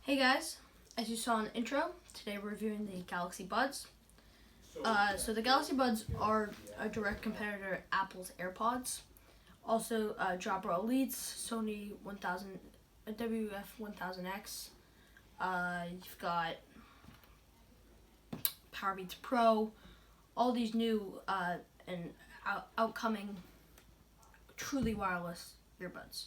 Hey guys, as you saw in the intro, today we're reviewing the Galaxy Buds. So the Galaxy Buds are a direct competitor to Apple's AirPods. Also, Jabra Elites, Sony 1000, WF-1000X. You've got Powerbeats Pro. All these new and outcoming truly wireless earbuds,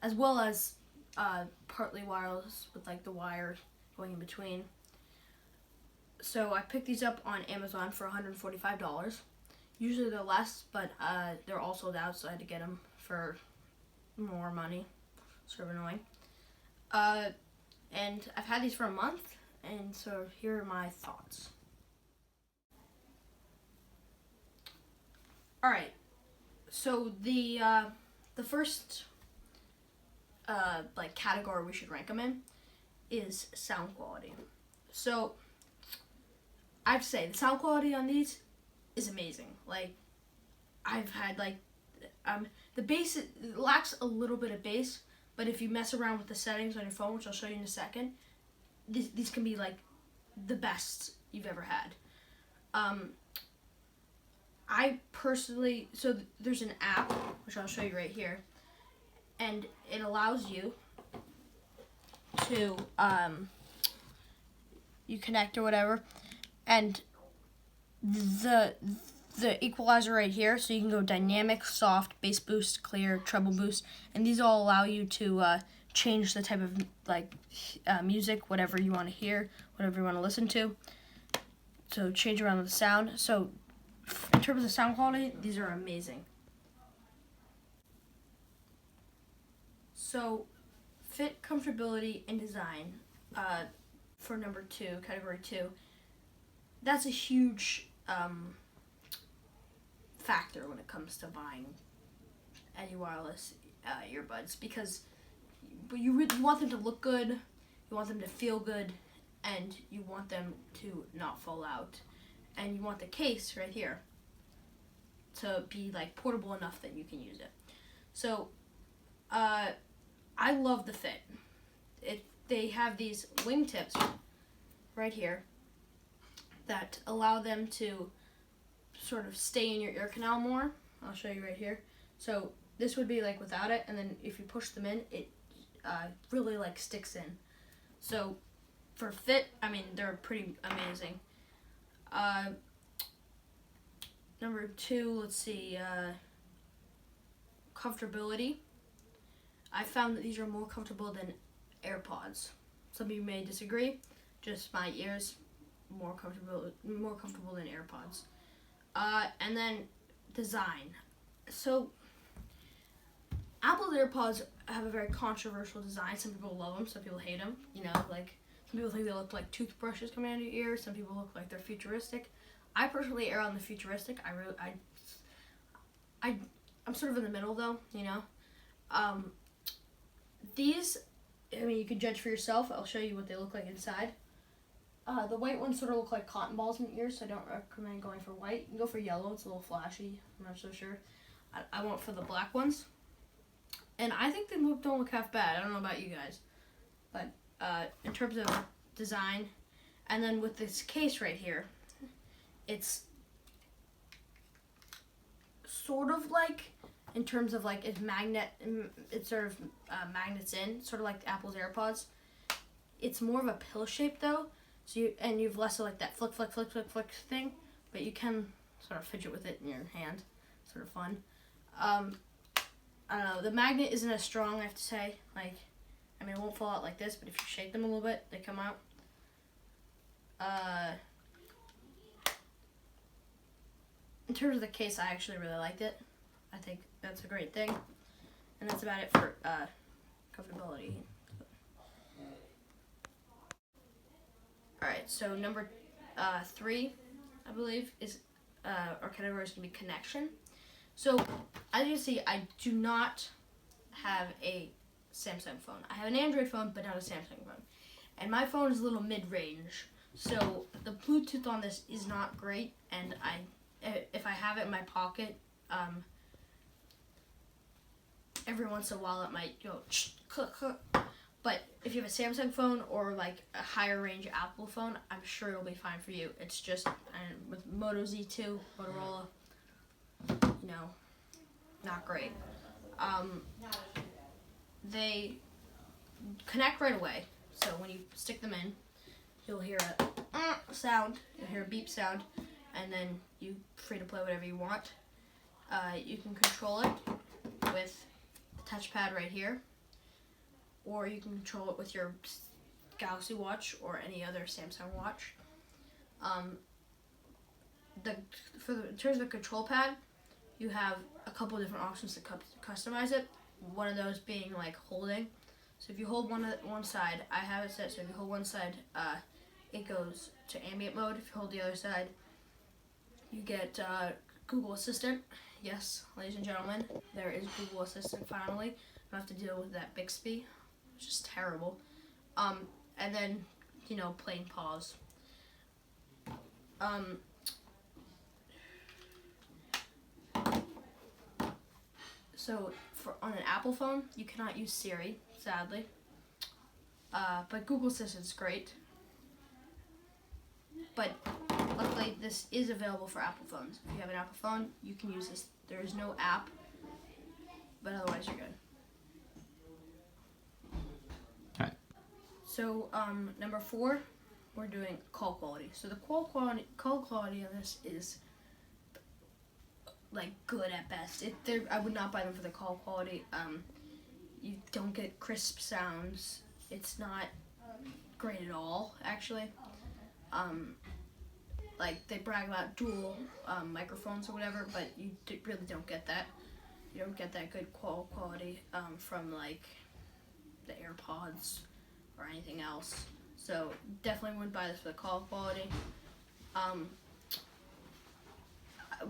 as well as partly wireless with like the wire going in between. So I picked these up on Amazon for $145. Usually they're less, but they're all sold out, so I had to get them for more money. Sort of annoying. And I've had these for a month, and so here are my thoughts. All right. So the first category we should rank them in is sound quality. So I have to say the sound quality on these is amazing. Like I've had the bass, it lacks a little bit of bass, but if you mess around with the settings on your phone, which I'll show you in a second, these can be like the best you've ever had. I personally, there's an app, which I'll show you right here, and it allows you to, you connect or whatever, and the equalizer right here, so you can go dynamic, soft, bass boost, clear, treble boost, and these all allow you to change the type of music, whatever you want to hear, whatever you want to listen to. So change around the sound. So in terms of sound quality, these are amazing. So fit, comfortability, and design for number 2, category 2. That's a huge factor when it comes to buying any wireless earbuds, because you want them to look good, you want them to feel good, and you want them to not fall out. And you want the case right here to be like portable enough that you can use it. So I love the fit. They have these wingtips right here that allow them to sort of stay in your ear canal more. I'll show you right here. So this would be like without it, and then if you push them in, it really like sticks in. So for fit, I mean, they're pretty amazing. Number 2, let's see, comfortability. I found that these are more comfortable than AirPods. Some of you may disagree. Just my ears, more comfortable than AirPods. And then design. So Apple's AirPods have a very controversial design. Some people love them, some people hate them. You know, like some people think they look like toothbrushes coming out of your ears. Some people look like they're futuristic. I personally err on the futuristic. I'm sort of in the middle though, you know. These, I mean, you can judge for yourself. I'll show you what they look like inside. The white ones sort of look like cotton balls in your ears, so I don't recommend going for white. You can go for yellow. It's a little flashy. I'm not so sure. I went for the black ones. And I think they don't look half bad. I don't know about you guys. But in terms of design, and then with this case right here, it's sort of like, in terms of like it's sort of magnets in, sort of like Apple's AirPods. It's more of a pill shape though, so you've less of like that flick thing, but you can sort of fidget with it in your hand, sort of fun. I don't know, the magnet isn't as strong, I have to say. Like, I mean, it won't fall out like this, but if you shake them a little bit, they come out. In terms of the case, I actually really liked it. I think that's a great thing. And that's about it for comfortability. Alright, so number 3, I believe, is our category is going to be connection. So, as you see, I do not have a Samsung phone. I have an Android phone, but not a Samsung phone. And my phone is a little mid-range. So, the Bluetooth on this is not great, and if I have it in my pocket, every once in a while it might go click, click. But if you have a Samsung phone or like a higher range Apple phone, I'm sure it'll be fine for you. It's just with Moto Z2, Motorola, not great. They connect right away. So when you stick them in, you'll hear a sound, you'll hear a beep sound, and then you're free to play whatever you want. You can control it with the touchpad right here, or you can control it with your Galaxy Watch or any other Samsung watch. In terms of the control pad, you have a couple different options to customize it. One of those being like holding. So if you hold one side, I have it set so if you hold one side, it goes to ambient mode. If you hold the other side, you get Google Assistant. Yes, ladies and gentlemen, there is Google Assistant finally. I don't have to deal with that Bixby, which is terrible. And then, plain pause. So on an Apple phone, you cannot use Siri, sadly. But Google Assistant's great. But luckily, this is available for Apple phones. If you have an Apple phone, you can use this. There is no app, but otherwise you're good. Alright. So number 4, we're doing call quality. So the call quality of this is like good at best. I would not buy them for the call quality. You don't get crisp sounds. It's not great at all, actually. Like they brag about dual microphones or whatever, but you really don't get that. You don't get that good call quality from like the AirPods or anything else. So definitely wouldn't buy this for the call quality.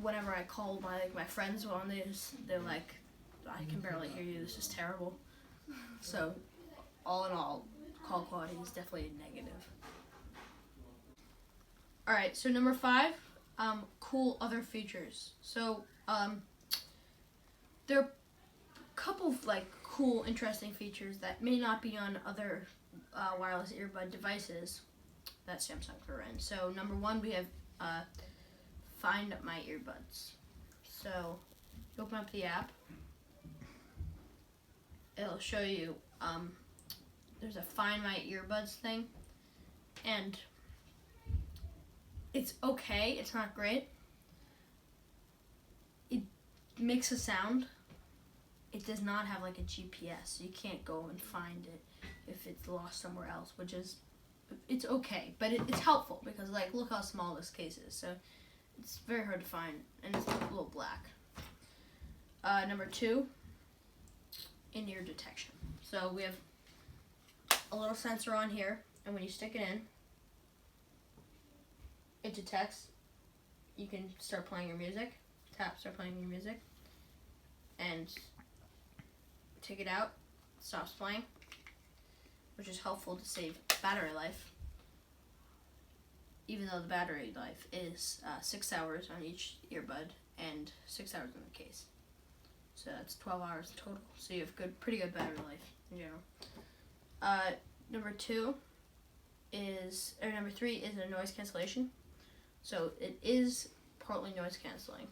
Whenever I call my friends on these, they're like, I can barely hear you, this is terrible. So all in all, call quality is definitely a negative. Alright, so number 5, cool other features. So there are a couple of like cool, interesting features that may not be on other wireless earbud devices that Samsung threw in. So number 1, we have Find My Earbuds. So you open up the app, it'll show you there's a Find My Earbuds thing, and it's okay, it's not great. It makes a sound. It does not have like a GPS. You can't go and find it if it's lost somewhere else, which is, it's okay, but it's helpful because like look how small this case is. So it's very hard to find, and it's a little black. Number 2, in-ear detection. So we have a little sensor on here, and when you stick it in, it detects. You can start playing your music. Tap, start playing your music, and take it out, stops playing, which is helpful to save battery life. Even though the battery life is 6 hours on each earbud and 6 hours in the case. So that's 12 hours total. So you have pretty good battery life in general. Number 3 is a noise cancellation. So it is partly noise canceling.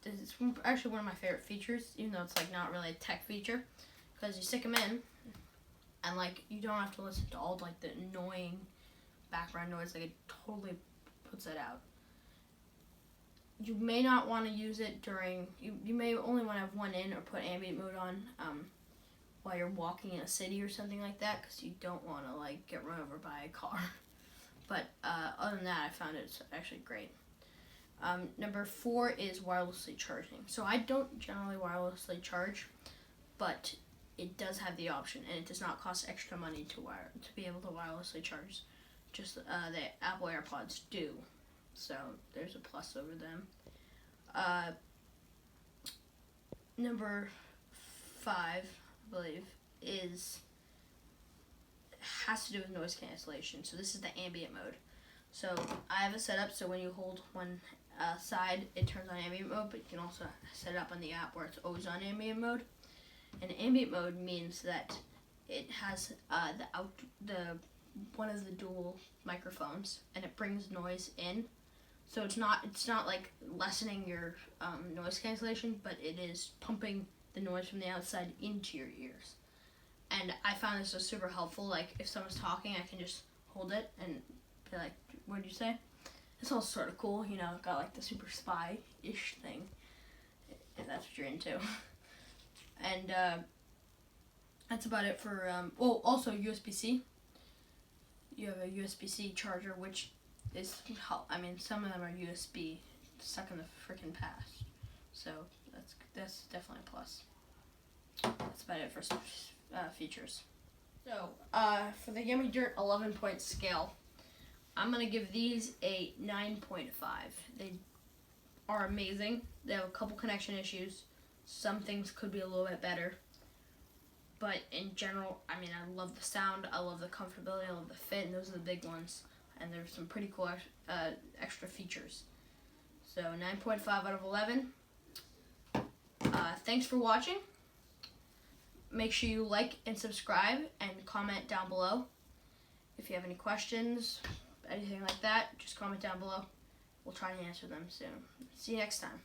This is actually one of my favorite features, even though it's like not really a tech feature, because you stick them in, and like you don't have to listen to all like the annoying background noise. Like it totally puts that out. You may not want to use it during. You may only want to have one in or put ambient mode on while you're walking in a city or something like that, because you don't want to like get run over by a car. But other than that, I found it's actually great. Number 4 is wirelessly charging. So I don't generally wirelessly charge, but it does have the option, and it does not cost extra money to be able to wirelessly charge. Just the Apple AirPods do. So there's a plus over them. Number 5, I believe, has to do with noise cancellation. So this is the ambient mode. So I have it set up so when you hold one side, it turns on ambient mode, but you can also set it up on the app where it's always on ambient mode. And ambient mode means that it has the one of the dual microphones, and it brings noise in. So it's not like lessening your noise cancellation, but it is pumping the noise from the outside into your ears. And I found this was super helpful. Like if someone's talking, I can just hold it and be like, "What did you say?" It's also sort of cool, you know. Got like the super spy-ish thing, if that's what you're into. And that's about it for. Also USB-C. You have a USB-C charger, which is, I mean, some of them are USB stuck in the freaking past, so that's definitely a plus. That's about it for features. So for the Yummy Dirt 11-point scale, I'm gonna give these a 9.5. They are amazing. They have a couple connection issues. Some things could be a little bit better, but in general, I mean, I love the sound, I love the comfortability, I love the fit, and those are the big ones. And there's some pretty cool extra features. So 9.5 out of 11. Thanks for watching. Make sure you like and subscribe and comment down below. If you have any questions, anything like that, just comment down below. We'll try to answer them soon. See you next time.